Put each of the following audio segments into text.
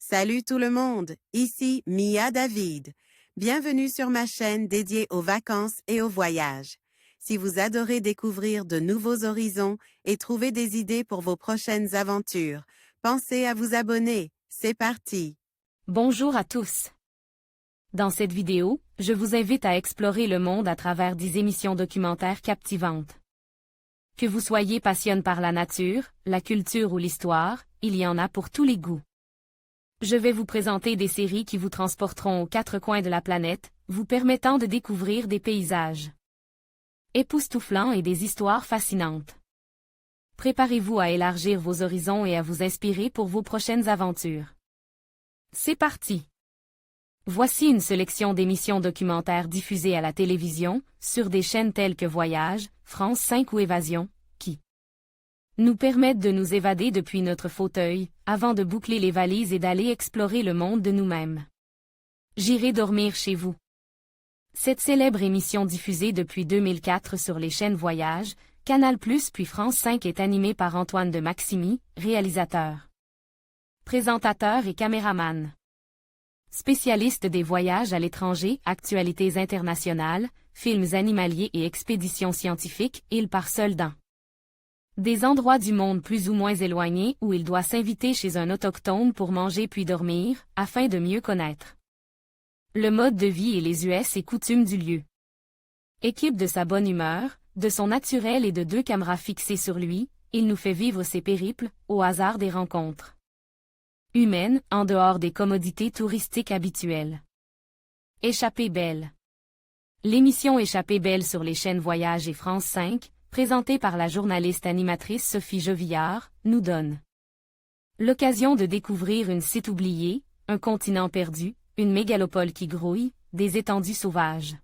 Salut tout le monde, ici Mia David. Bienvenue sur ma chaîne dédiée aux vacances et aux voyages. Si vous adorez découvrir de nouveaux horizons et trouver des idées pour vos prochaines aventures, pensez à vous abonner. C'est parti! Bonjour à tous. Dans cette vidéo, je vous invite à explorer le monde à travers 10 émissions documentaires captivantes. Que vous soyez passionné par la nature, la culture ou l'histoire, il y en a pour tous les goûts. Je vais vous présenter des séries qui vous transporteront aux quatre coins de la planète, vous permettant de découvrir des paysages époustouflants et des histoires fascinantes. Préparez-vous à élargir vos horizons et à vous inspirer pour vos prochaines aventures. C'est parti! Voici une sélection d'émissions documentaires diffusées à la télévision, sur des chaînes telles que Voyage, France 5 ou Évasion, qui nous permettent de nous évader depuis notre fauteuil, avant de boucler les valises et d'aller explorer le monde de nous-mêmes. J'irai dormir chez vous. Cette célèbre émission diffusée depuis 2004 sur les chaînes Voyage, Canal+ puis France 5 est animée par Antoine de Maximi, réalisateur, présentateur et caméraman. Spécialiste des voyages à l'étranger, actualités internationales, films animaliers et expéditions scientifiques, il part seul dans des endroits du monde plus ou moins éloignés où il doit s'inviter chez un autochtone pour manger puis dormir, afin de mieux connaître le mode de vie et les us et coutumes du lieu. Équipe de sa bonne humeur, de son naturel et de 2 caméras fixées sur lui, il nous fait vivre ses périples, au hasard des rencontres humaines, en dehors des commodités touristiques habituelles. Échappée belle. L'émission Échappée belle sur les chaînes Voyage et France 5, présentée par la journaliste animatrice Sophie Jovillard, nous donne l'occasion de découvrir une site oubliée, un continent perdu, une mégalopole qui grouille, des étendues sauvages.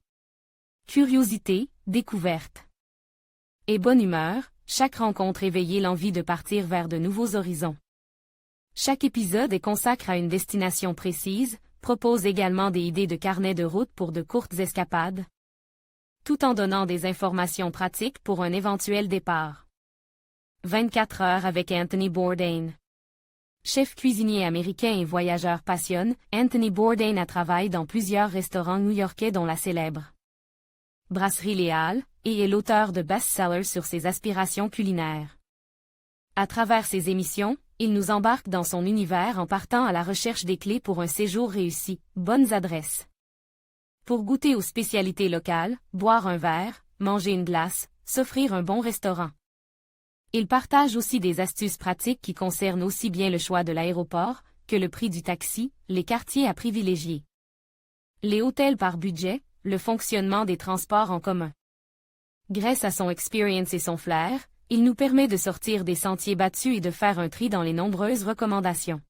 Curiosité, découverte et bonne humeur, chaque rencontre éveillait l'envie de partir vers de nouveaux horizons. Chaque épisode est consacré à une destination précise, propose également des idées de carnet de route pour de courtes escapades, tout en donnant des informations pratiques pour un éventuel départ. 24 heures avec Anthony Bourdain. Chef cuisinier américain et voyageur passionné, Anthony Bourdain a travaillé dans plusieurs restaurants new-yorkais dont la célèbre Brasserie Les Halles, et est l'auteur de best-sellers sur ses aspirations culinaires. À travers ses émissions, il nous embarque dans son univers en partant à la recherche des clés pour un séjour réussi, bonnes adresses. Pour goûter aux spécialités locales, boire un verre, manger une glace, s'offrir un bon restaurant. Il partage aussi des astuces pratiques qui concernent aussi bien le choix de l'aéroport, que le prix du taxi, les quartiers à privilégier, les hôtels par budget, le fonctionnement des transports en commun. Grâce à son expérience et son flair, il nous permet de sortir des sentiers battus et de faire un tri dans les nombreuses recommandations.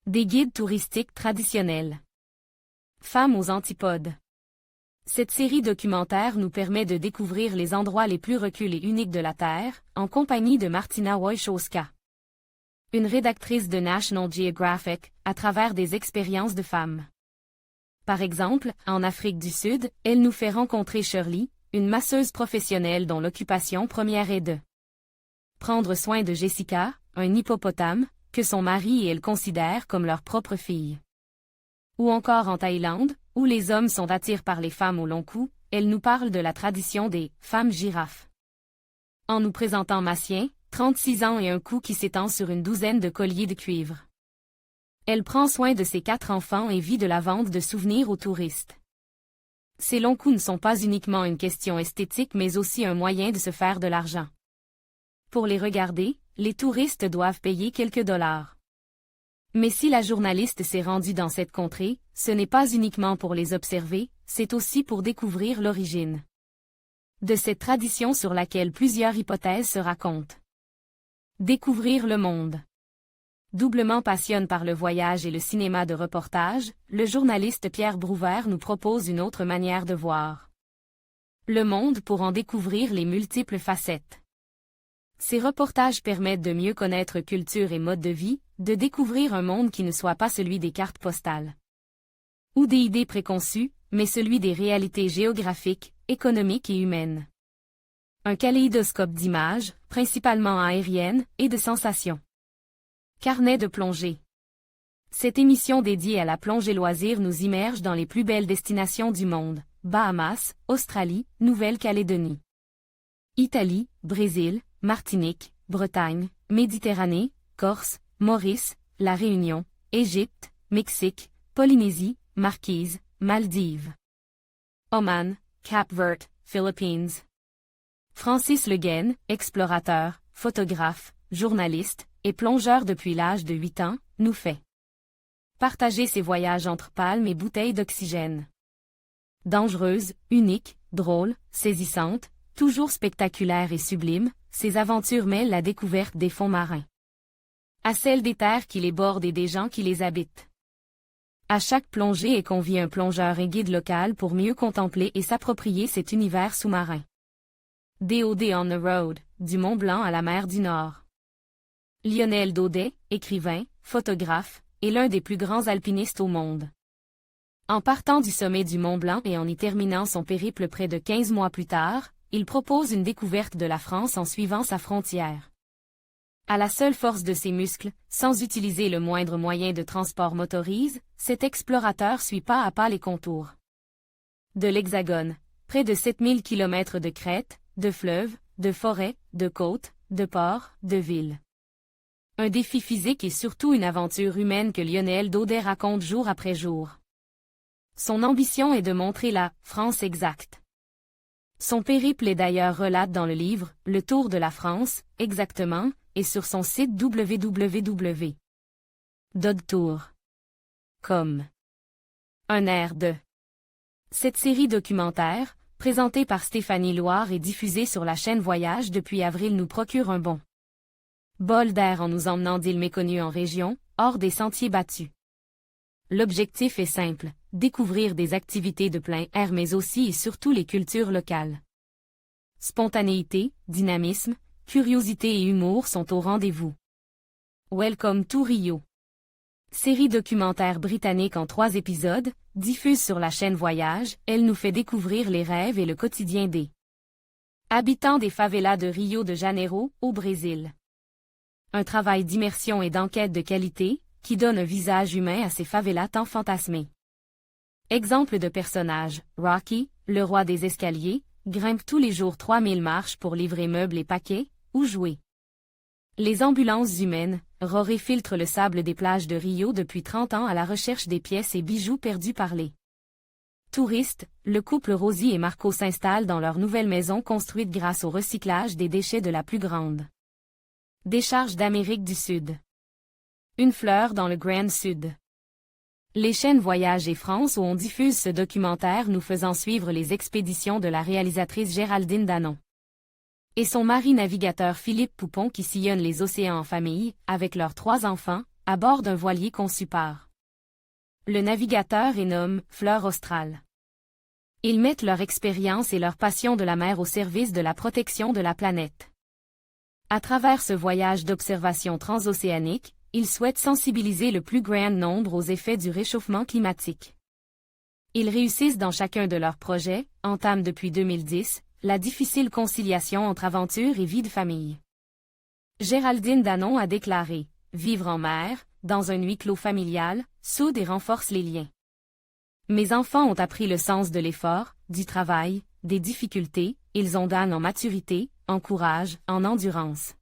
Des guides touristiques traditionnels. Femmes aux antipodes. Cette série documentaire nous permet de découvrir les endroits les plus reculés et uniques de la Terre, en compagnie de Martina Wojciechowska, une rédactrice de National Geographic, à travers des expériences de femmes. Par exemple, en Afrique du Sud, elle nous fait rencontrer Shirley, une masseuse professionnelle dont l'occupation première est de prendre soin de Jessica, un hippopotame, que son mari et elle considèrent comme leur propre fille. Ou encore en Thaïlande, où les hommes sont attirés par les femmes au long cou, elle nous parle de la tradition des « femmes girafes ». En nous présentant Massien, 36 ans et un cou qui s'étend sur une douzaine de colliers de cuivre. Elle prend soin de ses 4 enfants et vit de la vente de souvenirs aux touristes. Ces longs coups ne sont pas uniquement une question esthétique mais aussi un moyen de se faire de l'argent. Pour les regarder, les touristes doivent payer quelques dollars. Mais si la journaliste s'est rendue dans cette contrée, ce n'est pas uniquement pour les observer, c'est aussi pour découvrir l'origine de cette tradition sur laquelle plusieurs hypothèses se racontent. Découvrir le monde. Doublement passionné par le voyage et le cinéma de reportage, le journaliste Pierre Brouwer nous propose une autre manière de voir le monde pour en découvrir les multiples facettes. Ces reportages permettent de mieux connaître culture et mode de vie, de découvrir un monde qui ne soit pas celui des cartes postales ou des idées préconçues, mais celui des réalités géographiques, économiques et humaines. Un kaléidoscope d'images, principalement aériennes, et de sensations. Carnet de plongée. Cette émission dédiée à la plongée loisir nous immerge dans les plus belles destinations du monde, Bahamas, Australie, Nouvelle-Calédonie, Italie, Brésil, Martinique, Bretagne, Méditerranée, Corse, Maurice, La Réunion, Égypte, Mexique, Polynésie, Marquise, Maldives, Oman, Cap-Vert, Philippines. Francis Le Guen, explorateur, photographe, journaliste et plongeur depuis l'âge de 8 ans, nous fait partager ses voyages entre palmes et bouteilles d'oxygène. Dangereuse, unique, drôle, saisissante, toujours spectaculaire et sublime, ses aventures mêlent la découverte des fonds marins à celle des terres qui les bordent et des gens qui les habitent. À chaque plongée est convié un plongeur et guide local pour mieux contempler et s'approprier cet univers sous-marin. DOD on the road, du Mont Blanc à la mer du Nord. Lionel Daudet, écrivain, photographe, est l'un des plus grands alpinistes au monde. En partant du sommet du Mont Blanc et en y terminant son périple près de 15 mois plus tard, il propose une découverte de la France en suivant sa frontière. À la seule force de ses muscles, sans utiliser le moindre moyen de transport motorisé, cet explorateur suit pas à pas les contours de l'Hexagone, près de 7000 km de crêtes, de fleuves, de forêts, de côtes, de ports, de villes. Un défi physique et surtout une aventure humaine que Lionel Daudet raconte jour après jour. Son ambition est de montrer la « France exacte ». Son périple est d'ailleurs relaté dans le livre « Le Tour de la France », exactement, et sur son site www.dodtour.com. Un air de. Cette série documentaire, présentée par Stéphanie Loire et diffusée sur la chaîne Voyage depuis avril nous procure un bon bol d'air en nous emmenant d'îles méconnues en région, hors des sentiers battus. L'objectif est simple, découvrir des activités de plein air mais aussi et surtout les cultures locales. Spontanéité, dynamisme, curiosité et humour sont au rendez-vous. Welcome to Rio. Série documentaire britannique en 3 épisodes, diffuse sur la chaîne Voyage, elle nous fait découvrir les rêves et le quotidien des habitants des favelas de Rio de Janeiro, au Brésil. Un travail d'immersion et d'enquête de qualité, qui donne un visage humain à ces favelas tant fantasmés. Exemple de personnage, Rocky, le roi des escaliers, grimpe tous les jours 3000 marches pour livrer meubles et paquets, ou jouer. Les ambulances humaines, Roré filtre le sable des plages de Rio depuis 30 ans à la recherche des pièces et bijoux perdus par les touristes. Le couple Rosie et Marco s'installent dans leur nouvelle maison construite grâce au recyclage des déchets de la plus grande décharge d'Amérique du Sud. Une fleur dans le Grand Sud. Les chaînes Voyage et France où on diffuse ce documentaire nous faisant suivre les expéditions de la réalisatrice Géraldine Danon et son mari navigateur Philippe Poupon qui sillonnent les océans en famille, avec leurs 3 enfants, à bord d'un voilier conçu par le navigateur et nomme Fleur Australe. Ils mettent leur expérience et leur passion de la mer au service de la protection de la planète. À travers ce voyage d'observation transocéanique, ils souhaitent sensibiliser le plus grand nombre aux effets du réchauffement climatique. Ils réussissent dans chacun de leurs projets, entament depuis 2010, la difficile conciliation entre aventure et vie de famille. Géraldine Danon a déclaré « Vivre en mer, dans un huis clos familial, soude et renforce les liens. Mes enfants ont appris le sens de l'effort, du travail, des difficultés, ils ont gagné en maturité, en courage, en endurance.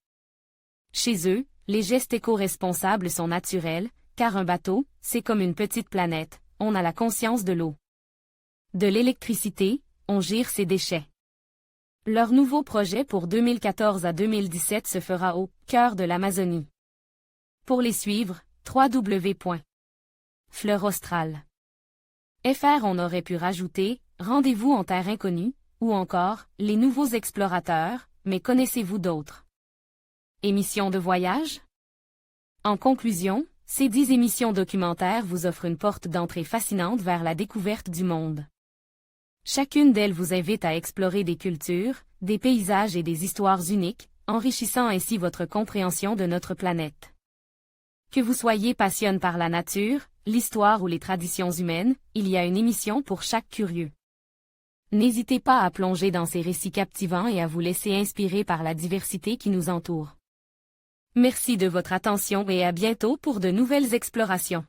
Chez eux, les gestes éco-responsables sont naturels, car un bateau, c'est comme une petite planète, on a la conscience de l'eau. De l'électricité, on gère ses déchets. Leur nouveau projet pour 2014 à 2017 se fera au cœur de l'Amazonie. Pour les suivre, www.fleuraustral.fr on aurait pu rajouter « Rendez-vous en terre inconnue » ou encore « Les nouveaux explorateurs », mais connaissez-vous d'autres émissions de voyage? En conclusion, ces 10 émissions documentaires vous offrent une porte d'entrée fascinante vers la découverte du monde. Chacune d'elles vous invite à explorer des cultures, des paysages et des histoires uniques, enrichissant ainsi votre compréhension de notre planète. Que vous soyez passionné par la nature, l'histoire ou les traditions humaines, il y a une émission pour chaque curieux. N'hésitez pas à plonger dans ces récits captivants et à vous laisser inspirer par la diversité qui nous entoure. Merci de votre attention et à bientôt pour de nouvelles explorations.